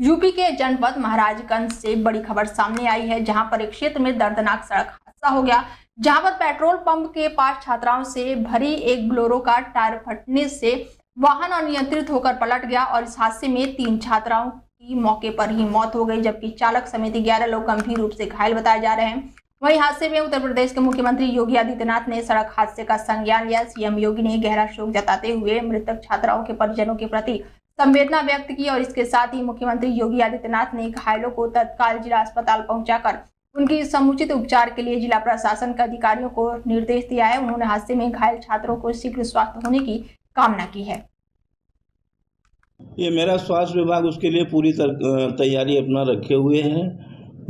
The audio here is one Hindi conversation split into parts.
यूपी के जनपद महाराजगंज से बड़ी खबर सामने आई है, जहां पर एक क्षेत्र में दर्दनाक सड़क हादसा हो गया, जहां पर पेट्रोल पंप के पास छात्राओं से भरी एक बोलेरो का टायर फटने से वाहन अनियंत्रित होकर पलट गया और इस हादसे में 3 छात्राओं की मौके पर ही मौत हो गई, जबकि चालक समेत 11 लोग गंभीर रूप से घायल बताए जा रहे हैं। वहीं हादसे में उत्तर प्रदेश के मुख्यमंत्री योगी आदित्यनाथ ने सड़क हादसे का संज्ञान लिया। सीएम योगी ने गहरा शोक जताते हुए मृतक छात्राओं के परिजनों के प्रति संवेदना व्यक्त की और इसके साथ ही मुख्यमंत्री योगी आदित्यनाथ ने घायलों को तत्काल जिला अस्पताल पहुंचाकर उनकी समुचित उपचार के लिए जिला प्रशासन के अधिकारियों को निर्देश दिया है। उन्होंने हादसे में घायल छात्रों को शीघ्र स्वस्थ होने की कामना की है। ये मेरा स्वास्थ्य विभाग उसके लिए पूरी तैयारी अपना रखे हुए हैं।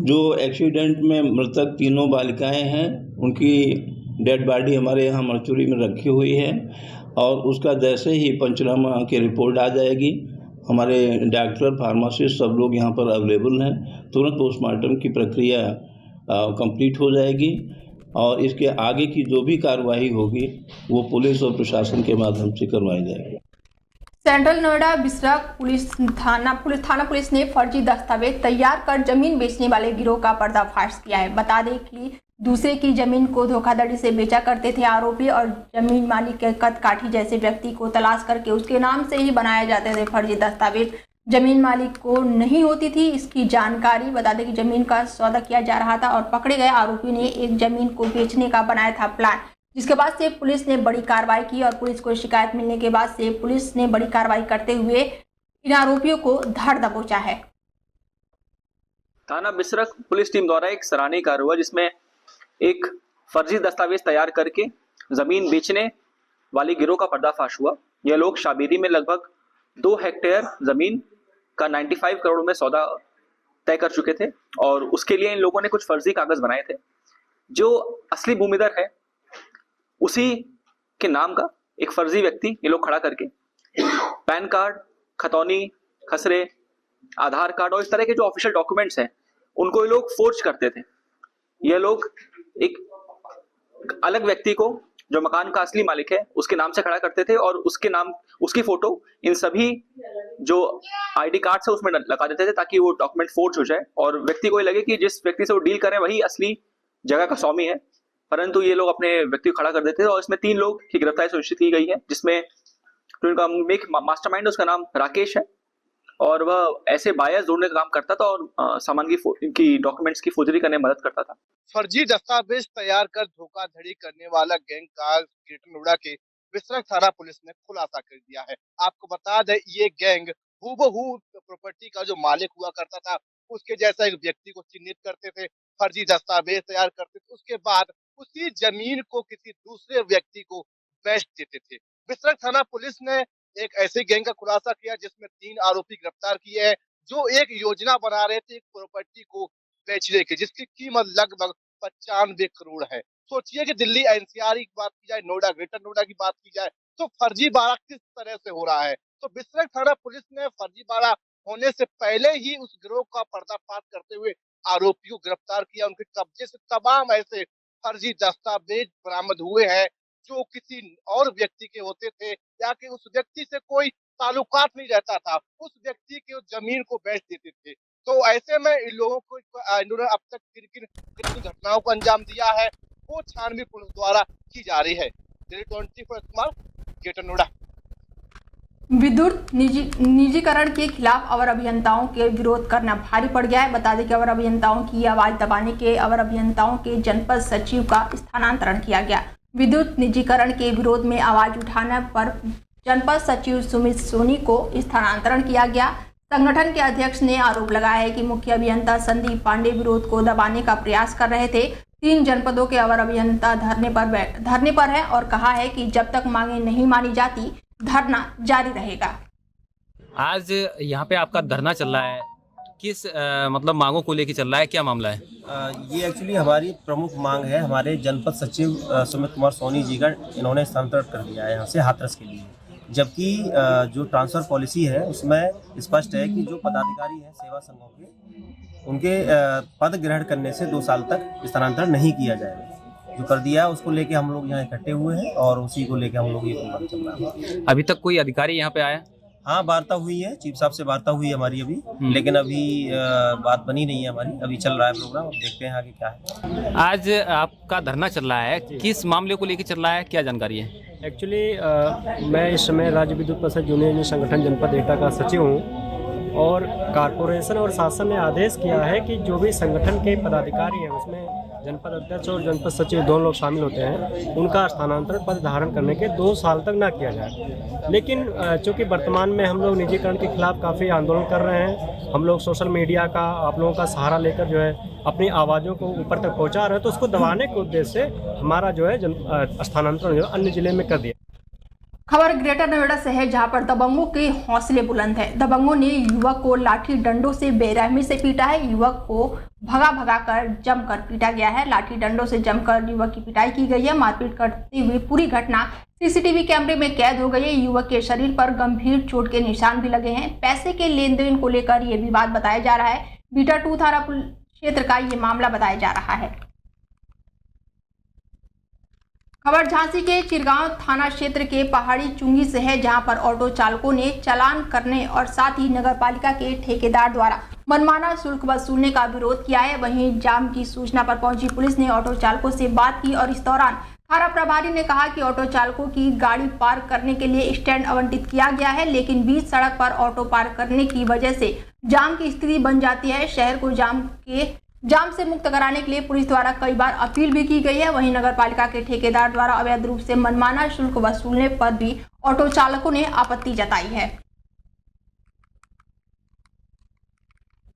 जो एक्सीडेंट में मृतक 3 बालिकाएं हैं, उनकी डेड बॉडी हमारे यहाँ मर्चुरी में रखी हुई है और उसका जैसे ही पंचनामा की रिपोर्ट आ जाएगी, हमारे डॉक्टर, फार्मासिस्ट सब लोग यहाँ पर अवेलेबल हैं। तुरंत पोस्टमार्टम की प्रक्रिया कंप्लीट हो जाएगी और इसके आगे की जो भी कार्रवाई होगी वो पुलिस और प्रशासन के माध्यम से करवाई जाएगी। सेंट्रल नोएडा बिसरख थाना पुलिस ने फर्जी दस्तावेज तैयार कर जमीन बेचने वाले गिरोह का पर्दाफाश किया है। बता दें कि दूसरे की जमीन को धोखाधड़ी से बेचा करते थे आरोपी और जमीन मालिक के कदकाठी जैसे व्यक्ति को तलाश करके उसके नाम से ही बनाए जाते थे फर्जी दस्तावेज। जमीन मालिक को नहीं होती थी इसकी जानकारी। बता दें कि जमीन का सौदा किया जा रहा था और पकड़े गए आरोपी ने एक जमीन को बेचने का बनाया था प्लान, जिसके बाद से पुलिस ने बड़ी कार्रवाई की और पुलिस को शिकायत मिलने के बाद से पुलिस ने बड़ी कार्रवाई करते हुए इन आरोपियों को धर दबोचा है। थाना बिसरख पुलिस टीम द्वारा एक सराहनीय कार्य हुआ, जिसमें एक फर्जी दस्तावेज तैयार करके जमीन बेचने वाली गिरोह का पर्दाफाश हुआ। यह लोग शाबीरी में लगभग 2 हेक्टेयर जमीन का 95 करोड़ में सौदा तय कर चुके थे और उसके लिए इन लोगों ने कुछ फर्जी कागज बनाए थे। जो असली भूमिधर है उसी के नाम का एक फर्जी व्यक्ति ये लोग खड़ा करके पैन कार्ड, खतौनी, खसरे, आधार कार्ड और इस तरह के जो ऑफिशियल डॉक्यूमेंट्स हैं उनको ये लोग फोर्ज करते थे। ये लोग एक अलग व्यक्ति को जो मकान का असली मालिक है उसके नाम से खड़ा करते थे और उसके नाम, उसकी फोटो इन सभी जो आईडी कार्ड है उसमें लगा देते थे ताकि वो डॉक्यूमेंट फोर्ज हो जाए और व्यक्ति को ये लगे कि जिस व्यक्ति से वो डील कर रहे हैं वही असली जगह का स्वामी है। परंतु ये लोग अपने व्यक्ति को खड़ा कर देते थे और इसमें 3 लोग की गिरफ्तारी सुनिश्चित की गई है, जिसमें जो इनका मेक मास्टरमाइंड उसका नाम राकेश है और वह ऐसे बायर्स ढूंढने का काम करता था और सामान की इनकी डॉक्यूमेंट्स की फोर्जरी करने में मदद करता था। फर्जी दस्तावेज तैयार कर धोखाधड़ी करने वाला गैंग का ग्रेटर नोएडा के बिसरख थाना पुलिस ने खुलासा कर दिया है। आपको बता दें, ये गैंग हूबहू प्रॉपर्टी का जो मालिक हुआ करता था उसके जैसा एक व्यक्ति को चिन्हित करते थे, फर्जी दस्तावेज तैयार करते थे, उसके बाद उसी जमीन को किसी दूसरे व्यक्ति को बेच देते थे। बिसरख थाना पुलिस ने एक ऐसे गैंग का खुलासा किया जिसमें 3 आरोपी गिरफ्तार किए हैं जो एक योजना बना रहे थे एक प्रॉपर्टी को बेचने की, जिसकी कीमत लगभग 95 करोड़ है। सोचिए कि दिल्ली एनसीआर की बात की जाए, नोएडा, ग्रेटर नोएडा की बात की जाए तो फर्जीवाड़ा किस तरह से हो रहा है। तो बिसरख थाना पुलिस ने फर्जीवाड़ा होने से पहले ही उस गिरोह का पर्दाफाश करते हुए आरोपियों को गिरफ्तार किया। उनके कब्जे से तमाम ऐसे फर्जी दस्तावेज बरामद हुए हैं जो किसी और व्यक्ति के होते थे या कि उस व्यक्ति से कोई ताल्लुकात नहीं रहता था, उस व्यक्ति की जमीन को बेच देते थे। तो ऐसे में इन लोगों को इन्होंने अब तक किन घटनाओं को अंजाम दिया है वो छानबीन पुलिस द्वारा की जा रही है। 24 कुमार, ग्रेटर नोएडा। विद्युत निजीकरण के खिलाफ अवर अभियंताओं के विरोध करना भारी पड़ गया है। बता दें कि अवर अभियंताओं की आवाज दबाने के अवर अभियंताओं के जनपद सचिव का स्थानांतरण किया गया। विद्युत निजीकरण के विरोध में आवाज उठाने पर जनपद सचिव सुमित सोनी को स्थानांतरण किया गया। संगठन के अध्यक्ष ने आरोप लगाया है कि मुख्य अभियंता संदीप पांडे विरोध को दबाने का प्रयास कर रहे थे। 3 जनपदों के अवर अभियंता धरने पर है और कहा है कि जब तक मांगे नहीं मानी जाती धरना जारी रहेगा। आज यहाँ पे आपका धरना चल रहा है, किस मतलब मांगों को लेकर चल रहा है, क्या मामला है? ये एक्चुअली हमारी प्रमुख मांग है। हमारे जनपद सचिव सुमित कुमार सोनी जी का इन्होंने स्थानांतरण कर दिया है यहाँ से हाथरस के लिए, जबकि जो ट्रांसफ़र पॉलिसी है उसमें स्पष्ट है कि जो पदाधिकारी हैं सेवा संघों के, उनके पद ग्रहण करने से 2 साल तक स्थानांतरण नहीं किया जाएगा। जो कर दिया है उसको लेके हम लोग यहाँ इकट्ठे हुए हैं और उसी को लेके हम लोग ये प्रोग्राम चल रहा है। अभी तक कोई अधिकारी यहाँ पे आया? हाँ, वार्ता हुई है, चीफ साहब से वार्ता हुई है हमारी अभी, लेकिन अभी बात बनी नहीं है हमारी, अभी चल रहा है प्रोग्राम, अब देखते हैं आगे क्या है। आज आपका धरना चल रहा है, किस मामले को लेकर चल रहा है, क्या जानकारी है? एक्चुअली मैं इस समय राज्य विद्युत परिषद यूनियन इंजीनियर संगठन जनपद एटा का सचिव हूँ और कॉरपोरेशन और शासन ने आदेश किया है कि जो भी संगठन के पदाधिकारी हैं उसमें जनपद अध्यक्ष और जनपद सचिव दोनों लोग शामिल होते हैं, उनका स्थानांतरण पद धारण करने के 2 साल तक ना किया जाए। लेकिन चूँकि वर्तमान में हम लोग निजीकरण के खिलाफ काफ़ी आंदोलन कर रहे हैं, हम लोग सोशल मीडिया का आप लोगों का सहारा लेकर जो है अपनी आवाज़ों को ऊपर तक पहुंचा रहे हैं, तो उसको दबाने के उद्देश्य से हमारा जो है स्थानांतरण जो अन्य जिले में कर दिया। खबर ग्रेटर नोएडा से है, जहां पर दबंगों के हौसले बुलंद है। दबंगों ने युवक को लाठी डंडों से बेरहमी से पीटा है। युवक को भगा कर जमकर पीटा गया है। लाठी डंडों से जमकर युवक की पिटाई की गई है। मारपीट करते हुए पूरी घटना सीसीटीवी कैमरे में कैद हो गई है। युवक के शरीर पर गंभीर चोट के निशान भी लगे हैं। पैसे के लेन देन को लेकर यह विवाद बताया जा रहा है। बीटा 2 थाना क्षेत्र का ये मामला बताया जा रहा है। खबर झांसी के चिरगांव थाना क्षेत्र के पहाड़ी चुंगी से है, जहां पर ऑटो चालकों ने चालान करने और साथ ही नगरपालिका के ठेकेदार द्वारा मनमाना शुल्क वसूलने का विरोध किया है। वहीं जाम की सूचना पर पहुंची पुलिस ने ऑटो चालकों से बात की और इस दौरान थाना प्रभारी ने कहा कि ऑटो चालकों की गाड़ी पार्क करने के लिए स्टैंड आवंटित किया गया है, लेकिन बीच सड़क पर ऑटो पार्क करने की वजह से जाम की स्थिति बन जाती है। शहर को जाम से मुक्त कराने के लिए पुलिस द्वारा कई बार अपील भी की गई है। वहीं नगरपालिका के ठेकेदार द्वारा अवैध रूप से मनमाना शुल्क वसूलने पर भी ऑटो चालकों ने आपत्ति जताई है।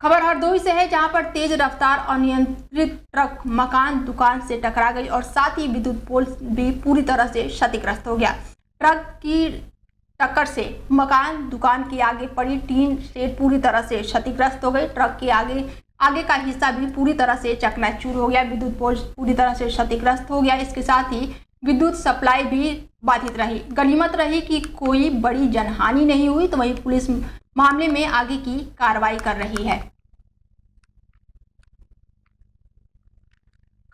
खबर हरदोई से है, जहां पर तेज रफ्तार अनियंत्रित ट्रक मकान दुकान से टकरा गई और साथ ही विद्युत पोल भी पूरी तरह से क्षतिग्रस्त हो गया। ट्रक की टक्कर से मकान दुकान के आगे पड़ी टीन शेड पूरी तरह से क्षतिग्रस्त हो गई। ट्रक के आगे का हिस्सा भी पूरी तरह से चकनाचूर हो गया। विद्युत पोल पूरी तरह से क्षतिग्रस्त हो गया। इसके साथ ही विद्युत सप्लाई भी बाधित रही। गनीमत रही कि कोई बड़ी जनहानि नहीं हुई, तो वहीं पुलिस मामले में आगे की कार्रवाई कर रही है।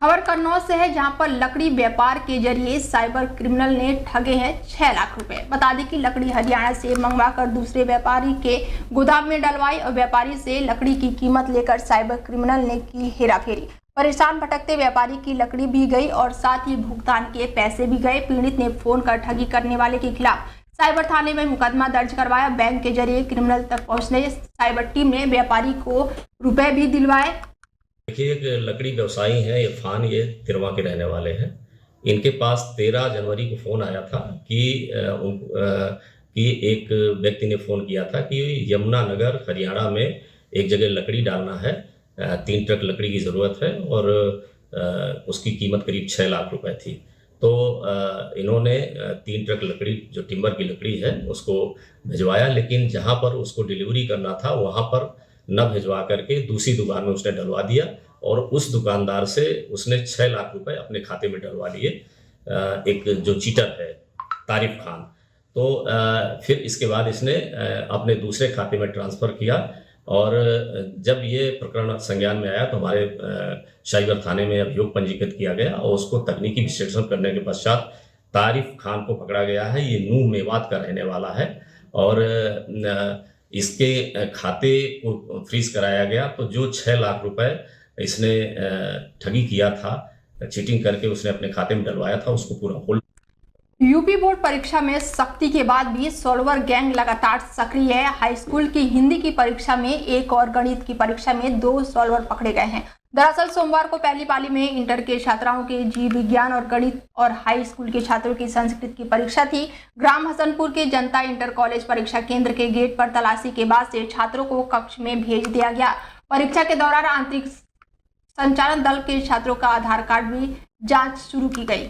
खबर कन्नौज से है, जहां पर लकड़ी व्यापार के जरिए साइबर क्रिमिनल ने ठगे हैं 6 लाख रुपए। बता दें कि लकड़ी हरियाणा से मंगवाकर दूसरे व्यापारी के गोदाम में डलवाई और व्यापारी से लकड़ी की कीमत लेकर साइबर क्रिमिनल ने की हेराफेरी। परेशान भटकते व्यापारी की लकड़ी भी गई और साथ ही भुगतान के पैसे भी गए। पीड़ित ने फोन कर ठगी करने वाले के खिलाफ साइबर थाने में मुकदमा दर्ज करवाया। बैंक के जरिए क्रिमिनल तक पहुंचने साइबर टीम ने व्यापारी को रुपए भी दिलवाए। देखिए, एक लकड़ी व्यवसायी हैं इरफान, ये तिरवा के रहने वाले हैं। इनके पास 13 जनवरी को फ़ोन आया था कि एक व्यक्ति ने फ़ोन किया था कि यमुनानगर हरियाणा में एक जगह लकड़ी डालना है, 3 ट्रक लकड़ी की ज़रूरत है और उसकी कीमत करीब 6 लाख रुपए थी। तो इन्होंने 3 ट्रक लकड़ी, जो टिम्बर की लकड़ी है, उसको भिजवाया, लेकिन जहाँ पर उसको डिलीवरी करना था वहाँ पर न भिजवा करके दूसरी दुकान में उसने डलवा दिया और उस दुकानदार से उसने 6 लाख रुपए अपने खाते में डलवा लिए। एक जो चीटर है तारिफ खान, तो फिर इसके बाद इसने अपने दूसरे खाते में ट्रांसफ़र किया और जब ये प्रकरण संज्ञान में आया तो हमारे साइबर थाने में अभियोग पंजीकृत किया गया और उसको तकनीकी विश्लेषण करने के पश्चात तारिफ खान को पकड़ा गया है। ये नूह मेवात का रहने वाला है और इसके खाते को फ्रीज कराया गया। तो जो 6 लाख रुपए इसने ठगी किया था, चीटिंग करके उसने अपने खाते में डलवाया था, उसको पूरा होल्ड। यूपी बोर्ड परीक्षा में सख्ती के बाद भी सॉल्वर गैंग लगातार सक्रिय है। हाई स्कूल की हिंदी की परीक्षा में एक और गणित की परीक्षा में 2 सॉल्वर पकड़े गए हैं। दरअसल सोमवार को पहली पाली में इंटर के छात्राओं के जीव विज्ञान और गणित और हाई स्कूल के छात्रों की संस्कृत की परीक्षा थी। ग्राम हसनपुर के जनता इंटर कॉलेज परीक्षा केंद्र के गेट पर तलाशी के बाद से छात्रों को कक्ष में भेज दिया गया। परीक्षा के दौरान आंतरिक संचालन दल के छात्रों का आधार कार्ड भी जांच शुरू की गई।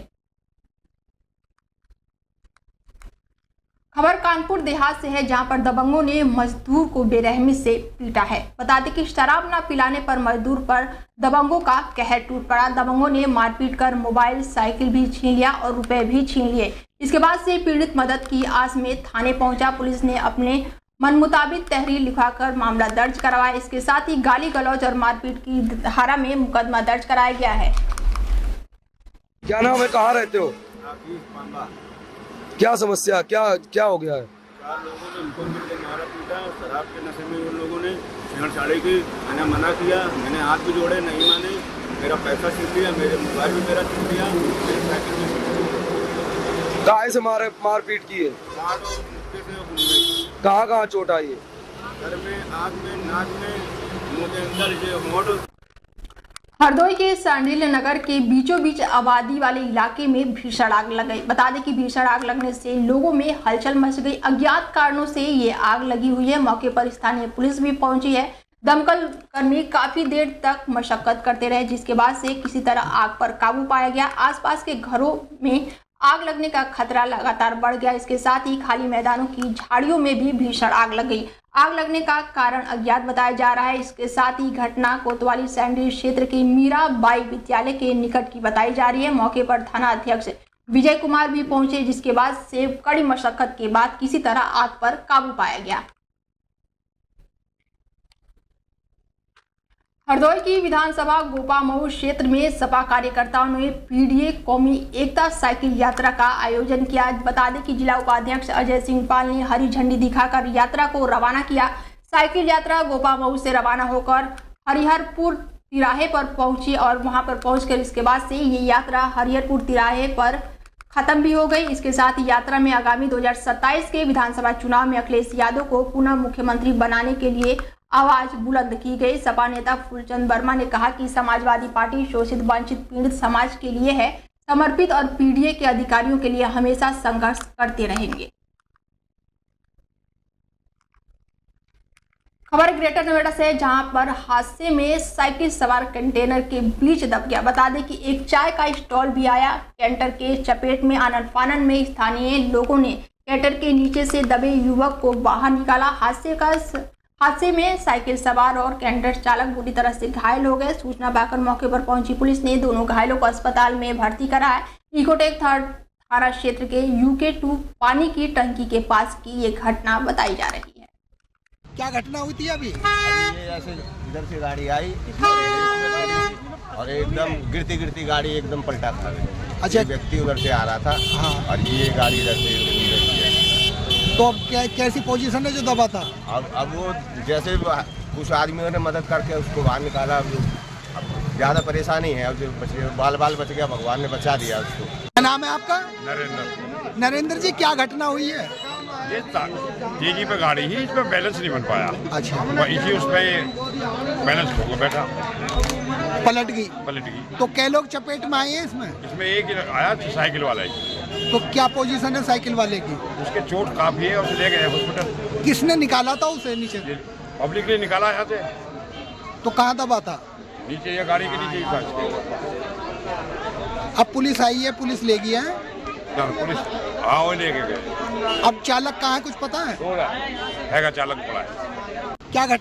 खबर कानपुर देहात से है, जहां पर दबंगों ने मजदूर को बेरहमी से पीटा है। बता दें कि शराब न पिलाने पर मजदूर पर दबंगों का कहर टूट पड़ा। दबंगों ने मारपीट कर मोबाइल, साइकिल भी छीन लिया और रुपए भी छीन लिए। इसके बाद से पीड़ित मदद की आस में थाने पहुंचा। पुलिस ने अपने मन मुताबिक तहरीर लिखवाकर मामला दर्ज करवाया। इसके साथ ही गाली गलौज और मारपीट की धारा में मुकदमा दर्ज कराया गया है। क्या नाम है, कहाँ रहते हो, क्या समस्या, क्या हो गया है? चार लोगों ने हमको मिलकर मारा पीटा और शराब के नशे में उन लोगों ने छेड़छाड़ी की। मैंने मना किया, मैंने हाथ भी जोड़े, नहीं माने। मेरा पैसा छीन लिया, मेरे मोबाइल भी मेरा छीन लिया, मेरी साइकिल भी छीन लिया। गाय से मारपीट की है? कहाँ चोट आई है? सर में, आँख में, नाक में, मुँह के अंदर, ये होंठ। हरदोई के सांडिल नगर के बीचों बीच आबादी वाले इलाके में भीषण आग लग गई। बता दें कि भीषण आग लगने से लोगों में हलचल मच गई। अज्ञात कारणों से ये आग लगी हुई है। मौके पर स्थानीय पुलिस भी पहुंची है। दमकल कर्मी काफी देर तक मशक्कत करते रहे, जिसके बाद से किसी तरह आग पर काबू पाया गया। आसपास के घरों में आग लगने का खतरा लगातार बढ़ गया। इसके साथ ही खाली मैदानों की झाड़ियों में भी भीषण आग लग गई। आग लगने का कारण अज्ञात बताया जा रहा है। इसके साथ ही घटना कोतवाली सैंडल क्षेत्र के मीराबाई विद्यालय के निकट की बताई जा रही है। मौके पर थाना अध्यक्ष विजय कुमार भी पहुंचे, जिसके बाद से कड़ी मशक्कत के बाद किसी तरह आग पर काबू पाया गया। हरदोई की विधानसभा गोपामऊ क्षेत्र में सपा कार्यकर्ताओं ने पीडीए कौमी एकता साइकिल यात्रा का आयोजन किया। बता दें कि जिला उपाध्यक्ष अजय सिंह पाल ने हरी झंडी दिखाकर यात्रा को रवाना किया। साइकिल यात्रा गोपामऊ से रवाना होकर हरिहरपुर तिराहे पर पहुंची और वहां पर पहुंचकर इसके बाद से ये यात्रा हरिहरपुर तिराहे पर खत्म भी हो गई। इसके साथ ही यात्रा में आगामी 2027 के विधानसभा चुनाव में अखिलेश यादव को पुनः मुख्यमंत्री बनाने के लिए आवाज बुलंद की गई। सपा नेता फूलचंद वर्मा ने कहा कि समाजवादी पार्टी शोषित, वंचित, पीड़ित समाज के लिए है समर्पित और पीडीए के अधिकारियों के लिए हमेशा संघर्ष करते रहेंगे। खबर ग्रेटर नोएडा से, जहां पर हादसे में साइकिल सवार कंटेनर के बीच दब गया। बता दें कि एक चाय का स्टॉल भी आया। कैंटर के चपेट में आनन फानन में स्थानीय लोगों ने कैंटर के नीचे से दबे युवक को बाहर निकाला। हादसे में साइकिल सवार और कैंटर चालक बुरी तरह से घायल हो गए। सूचना पाकर मौके पर पहुंची पुलिस ने दोनों घायलों को अस्पताल में भर्ती कराया। इकोटेक थाना क्षेत्र के UK2 पानी की टंकी के पास की ये घटना बताई जा रही है। क्या घटना हुई थी अभी? ये ऐसे इधर से गाड़ी आई और एकदम गिरती गाड़ी एकदम पलटा खा गई। अच्छा, व्यक्ति उधर से आ रहा था। हाँ। और ये गाड़ी इधर से तो अब कैसी पोजीशन है जो दबा था? अब वो जैसे कुछ आदमियों ने मदद करके उसको बाहर निकाला। ज़्यादा परेशानी है, अब बाल बच गया, भगवान ने बचा दिया उसको। क्या नाम है आपका? नरेंद्र। नरेंद्र जी, क्या घटना हुई है? ये तेजी पे गाड़ी ही, इसमें बैलेंस नहीं बन पाया। अच्छा। इसी उसमें बैलेंस खो बैठा, पलट गई। तो कै लोग चपेट में आए हैं इसमें एक ही आया साइकिल वाला ही। तो क्या पोजीशन है साइकिल वाले की? उसके चोट काफी है, उसे ले गए हॉस्पिटल। किसने निकाला था उसे नीचे? पब्लिक ने निकाला यहाँ से। तो कहाँ दबा था? नीचे, ये गाड़ी के नीचे ही। अब पुलिस आई है, पुलिस ले गई है? पुलिस वो लेके गए। अब चालक कहाँ है, कुछ पता है? है चालक पड़ा है। क्या घटना